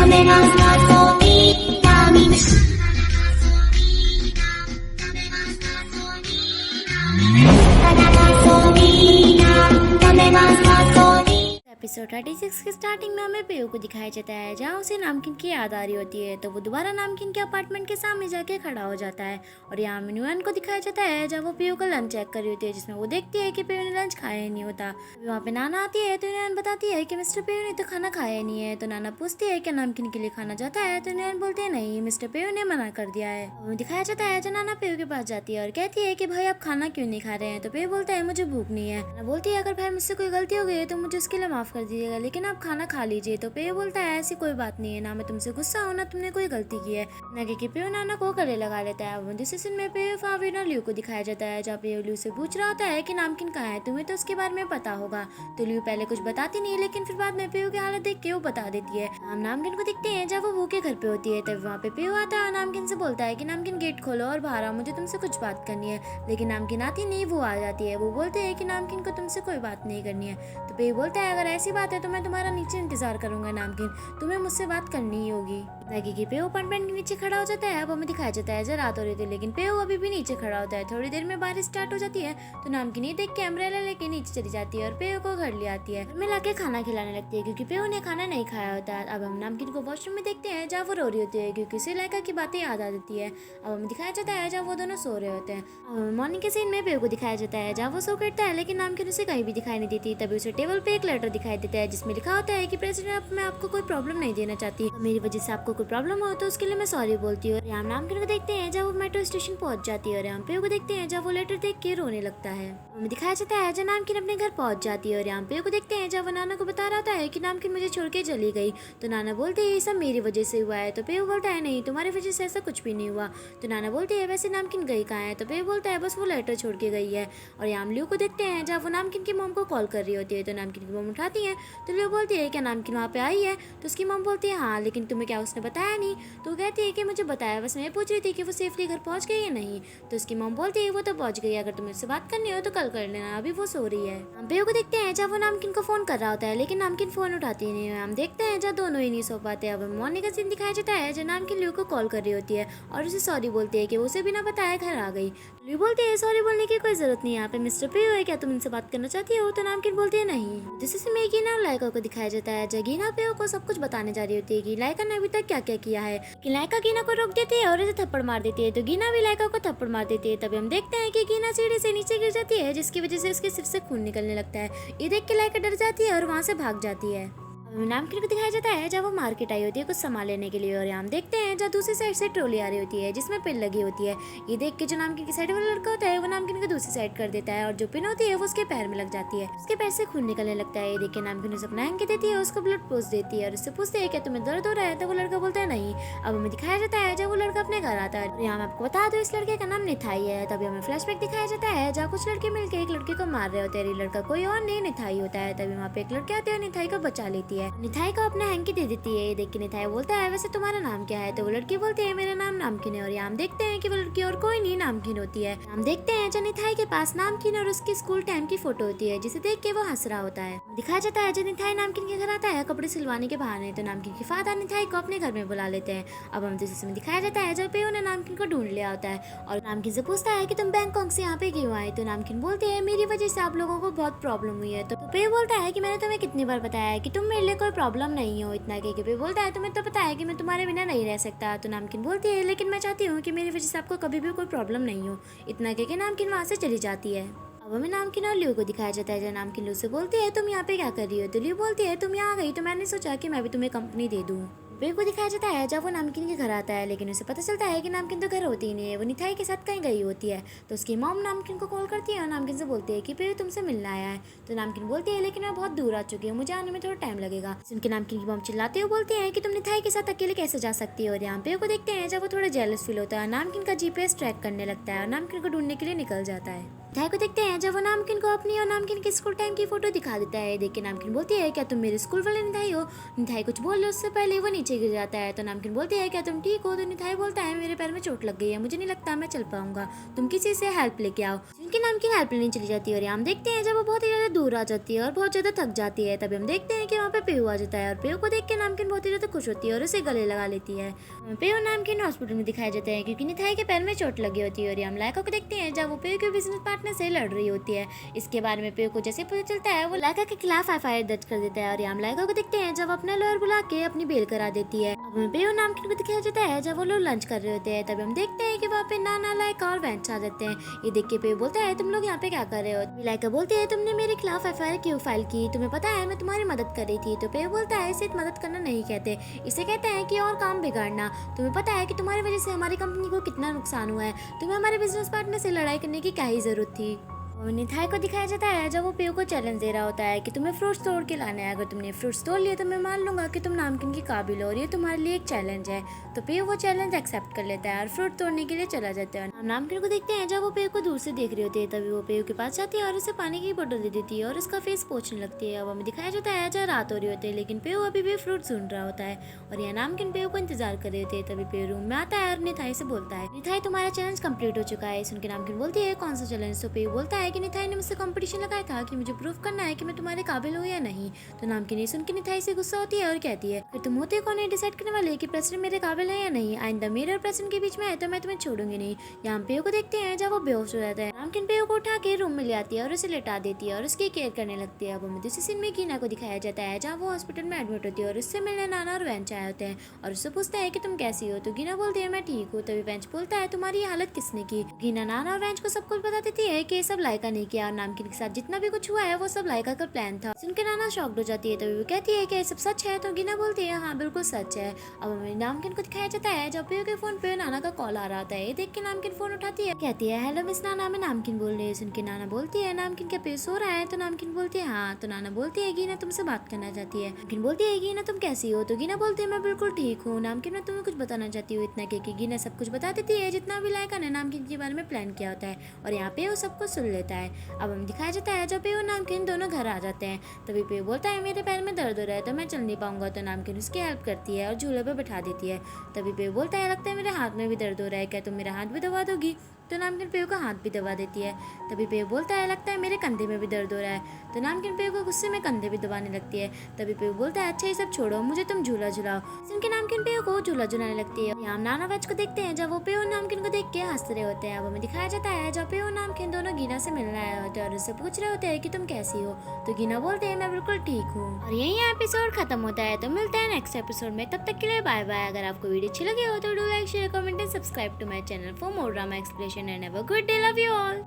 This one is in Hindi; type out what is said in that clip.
メが遊びがみめएपिसोड 36 की स्टार्टिंग में हमें पेयू को दिखाया जाता है जहाँ उसे नामकिन की याद आ रही होती है, तो वो दोबारा नामकिन के अपार्टमेंट के सामने जाके खड़ा हो जाता है। और यहाँ न्यूयन को दिखाया जाता है जहाँ वो पेयू का लंच चेक कर रही होती है, जिसमें वो देखती है कि पेयू ने लंच खाया ही नहीं होता। वहाँ पे नाना आती है तो न्यूयन बताती है कि मिस्टर पेयू ने तो खाना खाया नहीं है। तो नाना पूछती है कि नामकिन के लिए खाना जाता है, तो न्यूयन बोलते हैं नहीं, मिस्टर पेयू ने मना कर दिया है। वो दिखाया जाता है जब नाना पेयू के पास जाती है और कहती है कि भाई आप खाना क्यों नहीं खा रहे हैं। तो पेयू बोलता है मुझे भूख नहीं है। नाना बोलती है अगर भाई मुझसे कोई गलती हो गई है तो मुझे उसके लिए माफ कर दीजिएगा, लेकिन आप खाना खा लीजिए। तो पेयू बोलता है ऐसी कोई बात नहीं है, ना मैं तुमसे गुस्सा हूँ ना तुमने कोई गलती की है। नागे की पेयू नाना को गले लगा लेता है। वो दूसरे सीन में पेयू फाविना ल्यू को दिखाया जाता है जहाँ पेयू ल्यू से पूछ रहा होता है कि नामकिन कहाँ है, तुम्हें तो उसके बारे में पता होगा। तो ल्यू पहले कुछ बताती नहीं, लेकिन फिर बाद में पेयू की हालत देख के वो बता देती है। हम नामकिन को दिखते हैं जब वो भू के घर पे होती है। तब वहाँ पे पेयू आता है, नामकिन से बोलता है कि नामकिन गेट खोलो और बाहर आओ, मुझे तुमसे कुछ बात करनी है। लेकिन नामकिन आती नहीं, वो आ जाती है। वो बोलते हैं कि नामकिन को तुमसे कोई बात नहीं करनी है। तो पेयू बोलता है अगर ऐसी बात है तो मैं तुम्हारा नीचे इंतजार करूंगा नामकिन, तुम्हें मुझसे बात करनी ही होगी। मैगी की पेयू अपार्टमेंट के नीचे खड़ा हो जाता है। अब हमें दिखाया जाता है जब रात हो रही थी, लेकिन पेयू अभी भी नीचे खड़ा होता है। थोड़ी देर में बारिश स्टार्ट हो जाती है तो नामकिन ये देख के अम्ब्रेला लेके नीचे चली जाती है और पेयू को घर ले आती है। घर में लाके खाना खिलाने लगती है क्योंकि पेयू ने खाना नहीं खाया होता है। अब हम नामकिन को वॉशरूम में देखते हैं जहाँ वो रो रही होती है क्योंकि उसे लाइका की बातें याद आ जाती है। अब हमें दिखाया जाता है जहाँ वो दोनों सो रहे होते हैं। मॉर्निंग के सीन में पेयू को दिखाया जाता है जहाँ वो सो करता है, लेकिन नामकिन उसे कहीं भी दिखाई नहीं देती। तभी उसे टेबल पे एक लेटर दिखाई देता है जिसमें लिखा होता है कि प्रेसिडेंट मैं आपको कोई प्रॉब्लम नहीं देना चाहती, मेरी वजह से आपको कोई प्रॉब्लम हो तो उसके लिए मैं सॉरी बोलती हूँ। यहाँ नामकिन को देखते हैं जब वो मेट्रो स्टेशन पहुंच जाती है और यहाँ पेयू को देखते हैं जब वो लेटर देख के रोने लगता है। हमें दिखाया जाता है जब नामकिन अपने घर पहुंच जाती है और यहाँ पेयू को देखते हैं जब वो नाना को बता रहा है कि नामकिन मुझे छोड़ के चली गई। तो नाना बोलते हैं ये सब मेरी वजह से हुआ है। तो पेयू बोलता है नहीं, तुम्हारी वजह से ऐसा कुछ भी नहीं हुआ। तो नाना बोलते हैं वैसे नामकिन गई कहाँ है। तो पेयू बोलता है बस वो लेटर छोड़ के गई है। और यहाँ ल्यू को देखते हैं जब वो नामकिन की मॉम को कॉल कर रही होती है। तो नामकिन की मॉम उठाती है तो ल्यू बोलती है क्या नामकिन वहाँ पे आई है। तो उसकी मॉम बोलती है हाँ, लेकिन तुम्हें क्या उसने बताया नहीं। तो वो कहती है कि मुझे बताया, बस मैं पूछ रही थी कि वो सेफली घर पहुंच गई या नहीं। तो उसकी मॉम बोलती है वो तो पहुंच गई, अगर तुम्हें उससे बात करनी हो तो कल कर लेना, अभी वो सो रही है। हम पेयू को देखते हैं जब वो नामकिन को फोन कर रहा होता है, लेकिन नामकिन फोन उठाती नहीं है। हम देखते हैं जब दोनों ही नहीं सो पाते। अब मॉर्निंग का सीन दिखाया जाता है जब नामकिन ल्यू को कॉल कर रही होती है और उसे सॉरी बोलती है कि वो उसे बिना बताए घर आ गई। ल्यू बोलती है सॉरी बोलने की कोई जरूरत नहीं है, यहाँ पे मिस्टर पेयू है, क्या तुम इनसे बात करना चाहती हो। तो नामकिन बोलती है नहीं। जिससे में गीना और लाइका को दिखाया जाता है जब गीना पेयू को सब कुछ बताने जा रही होती है कि लाइका ने अभी तक क्या क्या किया है। कि लाइका गीना को रोक देती है और उसे थप्पड़ मार देती है, तो गीना भी लाइका को थप्पड़ मार देती है। तभी हम देखते हैं कि गीना सीढ़ी से नीचे गिर जाती है जिसकी वजह से उसके सिर से खून निकलने लगता है। ये देख के लाइका डर जाती है और वहाँ से भाग जाती है। नामकिन को दिखाया जाता है जब वो मार्केट आई होती है कुछ सामान लेने के लिए और यहाँ हम देखते हैं जब दूसरी साइड से ट्रॉली आ रही होती है जिसमें पिन लगी होती है। ये देख के जो नामकिन की साइड वाला लड़का होता है वो नामकिन को दूसरी साइड कर देता है और जो पिन होती है वो उसके पैर में लग जाती है। उसके पैर से खून निकलने लगता है। ये देख के नामकिन उसे अपना हैंकी देती है, उसको ब्लड पोस्ट देती है और उससे पूछते है क्या तुम्हें दर्द हो रहा है। तो वो लड़का बोलता है नहीं। अब हमें दिखाया जाता है जब वो लड़का अपने घर आता है। यहाँ मैं आपको बता दूं इस लड़के का नाम निथाई है। तभी हमें फ्लैशबैक दिखाया जाता है जहाँ कुछ लड़के मिलकर एक लड़के को मार रहे होते हैं। लड़का कोई और नहीं निथाई होता है। तभी वहाँ पे एक लड़की आती है और निथाई को बचा लेती है। निथाई को अपना हैंकी दे देती है। देख के निथाई बोलता है वैसे तुम्हारा नाम क्या है। तो वो लड़की बोलती है मेरा नाम नामकिन है। और यहाँ हम देखते हैं कि वो लड़की और कोई नहीं नामकिन होती है। हम देखते हैं जब निथाई के पास नामकिन और उसके स्कूल टाइम की फोटो होती है जिसे देख के वो हंस रहा होता है। दिखाया जाता है जब निथाई नामकिन के घर आता है कपड़े सिलवाने के बहाने। तो नामकिन के फादर निथाई को अपने घर में बुला लेते हैं। अब हम दूसरे में दिखाया जाता है जब पेयू ने नामकिन को ढूंढ लिया होता है और नामकिन से पूछता है कि तुम बैंकॉक से यहाँ पे क्यों आए। तो नामकिन बोलते हैं मेरी वजह से आप लोगों को बहुत प्रॉब्लम हुई है। तो पेयू बोलता है कि मैंने तुम्हें कितनी बार बताया है कि तुम मेरे लिए कोई प्रॉब्लम नहीं हो। इतना के पेयू बोलता है तुम्हें तो पता है कि मैं तुम्हारे बिना नहीं रह सकता। तो नामकिन बोलती है लेकिन मैं चाहती हूँ कि मेरी वजह से आपको कभी भी कोई प्रॉब्लम नहीं हो। इतना के नामकिन वहाँ से चली जाती है। अब हमें नामकिन और ल्यू को दिखाया जाता है जब नामकिन ल्यू से बोलती है तुम यहाँ पे क्या कर रही हो। तो ल्यू बोलती है तुम यहाँ आ गई तो मैंने सोचा कि मैं भी तुम्हें कंपनी दे दूँ। पेयू को दिखाया जाता है जब वो नामकिन के घर आता है, लेकिन उसे पता चलता है कि नामकिन तो घर होती ही नहीं है, वो निथाई के साथ कहीं गई होती है। तो उसकी मॉम नामकिन को कॉल करती है और नामकिन से बोलती है कि पेयू तुमसे मिलना आया है। तो नामकिन बोलती है लेकिन मैं बहुत दूर आ चुकी हूँ, मुझे आने में थोड़ा टाइम लगेगा। उनके नामकिन की मॉम चिल्लाते हुए बोलती है कि तुम निथाई के साथ अकेले कैसे जा सकती हो। और यहाँ पेयू को देखते हैं जब वो थोड़ा जेलस फील होता है, नामकिन का GPS ट्रैक करने लगता है और नामकिन को ढूंढने के लिए निकल जाता है। निथाई को देखते हैं जब वो नामकिन को अपनी और नामकिन के स्कूल टाइम की फोटो दिखा देता है। देख के नामकिन बोलती है क्या तुम मेरे स्कूल वाले निथाई हो। निथाई कुछ बोल ले उससे पहले वो नीचे गिर जाता है। तो नामकिन बोलती है क्या तुम ठीक हो। तो निथाई बोलता है मेरे पैर में चोट लग गई है, मुझे नहीं लगता मैं चल पाऊंगा, तुम किसी से हेल्प लेके आओ। जिनकी नामकिन हेल्प लेने चली जाती है और हम देखते हैं जब वो बहुत ही ज्यादा दूर आ जाती है और बहुत ज्यादा थक जाती है। तभी हम देखते हैं कि वहाँ पे पेयू आ जाता है और पेयू को देख के नामकिन बहुत ही ज्यादा खुश होती है और उसे गले लगा लेती है। पेयू नामकिन हॉस्पिटल में दिखाए जाते हैं क्योंकि निथाई के पैर में चोट लगी होती है। और हम लाइका को देखते हैं जब वो पेयू के बिजनेस पार्टनर से लड़ रही होती है। इसके बारे में पेयू को जैसे पता चलता है वो लाइका के खिलाफ एफआईआर दर्ज कर देता है। और हम लाइका को देखते हैं जब अपना लॉयर बुला के अपनी बेल करा देती है। अब हमें पेयू नामकिन को दिखाया जाता है जब वो लोग लंच कर रहे होते हैं। तभी हम देखते हैं कि वहाँ पे नाना, लाइका और वेंच आ जाते हैं। ये देख के पेयू बोलता है तुम लोग यहाँ पे क्या कर रहे हो। लाइका बोलती है तुमने मेरे खिलाफ एफआईआर क्यों फाइल की, तुम्हें पता है मैं तुम्हारी मदद कर रही थी। तो पेयू बोलता है इसे मदद करना नहीं कहते, इसे कहते हैं कि और काम बिगाड़ना। तुम्हें पता है कि तुम्हारी वजह से हमारी कंपनी को कितना नुकसान हुआ है, तुम्हें हमारे बिजनेस पार्टनर से लड़ाई करने की क्या ही जरूरत थी। और निथाई को दिखाया जाता है जब वो पेयू को चैलेंज दे रहा होता है कि तुम्हें फ्रूट्स तोड़ के लाना है, अगर तुमने फ्रूट्स तोड़ लिए तो मैं मान लूंगा कि तुम नामकिन की काबिल हो और ये तुम्हारे लिए एक चैलेंज है। तो पेयू वो चैलेंज एक्सेप्ट कर लेता है और फ्रूट तोड़ने के लिए चला जाता है। हम नामकिन को देखते हैं जब वो पेयू को दूर से देख रही होती है। तभी वो पेयू के पास जाती है और उसे पानी की बोतल दे देती है और उसका फेस पोंछने लगती है। अब हमें दिखाया जाता है जब रात हो रही होती है लेकिन पेयू अभी भी फ्रूट सुन रहा होता है और यह नामकिन पेयू को इंतजार कर रहे होते हैं। तभी पेयू रूम में आता है और निथाई से बोलता है निथाई तुम्हारा चैलेंज कंप्लीट हो चुका है। सुन के नामकिन बोलती है कौन सा चैलेंज। तो पेयू बोलता है कि निथाई ने मुझसे कंपटीशन लगाया था कि मुझे प्रूफ करना है कि मैं तुम्हारे काबिल हूँ या नहीं। तो नामकिन ये सुन के निथाई से गुस्सा होती है और कहती है फिर तुम होते कौन है डिसाइड करने वाले कि प्रेसिडेंट मेरे काबिल है या नहीं। आइंदा मेरे और प्रेसिडेंट के बीच में है तो मैं तुम्हें छोड़ूंगी नहीं। यहाँ पेयू को देखते हैं जब वो बेहोश हो जाता है। नामकिन पेयू को उठा के रूम में ले आती है और उसे लेटा देती है और उसकी केयर करने लगती है। अब हमें दूसरे सीन में गीना को दिखाया जाता है जहाँ वो हॉस्पिटल में एडमिट होती है और उससे मिलने नाना और वेंच आए होते हैं और उससे पूछता है कि तुम कैसी हो। तो गीना बोलती है मैं ठीक हूँ। तभी वेंच बोलता है तुम्हारी ये हालत किसने की। गीना नाना और वेंच को सब कुछ बता देती है कि ये सब लाइका ने किया और नामकिन के साथ जितना भी कुछ हुआ है वो सब लाइका का प्लान था। सुनकर नाना शॉक्ड हो जाती है। तभी वो कहती है कि ये सब सच है। तो गीना बोलती है हाँ बिल्कुल सच है। अब हमें नामकिन को दिखाया जाता है जब पेयू के फोन पे नाना का कॉल आ रहा था। ये देख के नामकिन फोन उठाती है, कहती है हेलो मिस नाना, मैं नामकिन बोल रही हूँ। सुन के नाना बोलती है नामकिन क्या पेयू सो रहा है। तो नामकिन बोलती है हाँ। तो नाना बोलती है गीना तुमसे बात करना चाहती है। नामकिन बोलती है गीना तुम कैसी हो। तो गीना बोलती है मैं बिल्कुल ठीक हूँ। नामकिन मैं तुम्हें कुछ बताना चाहती हूँ। इतना कि गीना सब कुछ बता देती है जितना भी लाइका ने नामकिन के बारे में प्लान किया होता है और यहाँ पे वो सब कुछ सुन लेता है। अब हम दिखाया जाता है जब पेयू नामकिन दोनों घर आ जाते हैं। तभी पेयू बोलता है मेरे पैर में दर्द हो रहा है तो मैं चल नहीं पाऊंगा। तो नामकिन उसकी हेल्प करती है और झूले पे बैठा देती है। तभी पेयू बोलता है लगता है मेरे हाथ में भी दर्द हो रहा है, क्या तुम मेरा हाथ भी दबा दोगी। तो नामकिन पेयू का हाथ भी दबा देती है। तभी पेयू बोलता है लगता है मेरे कंधे में भी दर्द हो रहा है। तो नामकिन पेयू को गुस्से में कंधे भी दबाने लगती है। तभी पेयू बोलता है अच्छा ये सब छोड़ो, मुझे तुम झूला झुलाओ। सुन के नामकिन पेयू को झूला झुलाने लगती है। हम नाना वेंच को देखते हैं जब वो पेयू और नामकिन को देख के हंस रहे होते हैं। अब हमें दिखाया जाता है जब पेयू और नामकिन दोनों गीना से मिलने आए होते हैं और उससे पूछ रहे होते हैं कि तुम कैसी हो। तो गीना बोलते हैं मैं बिल्कुल ठीक हूँ। और यही एपिसोड खत्म होता है। तो मिलते हैं नेक्स्ट एपिसोड में, तब तक के लिए बाय बाय। अगर आपको वीडियो अच्छी लगी हो तो do like share comment and subscribe to my channel for more drama explanation and have a good day. Love you all.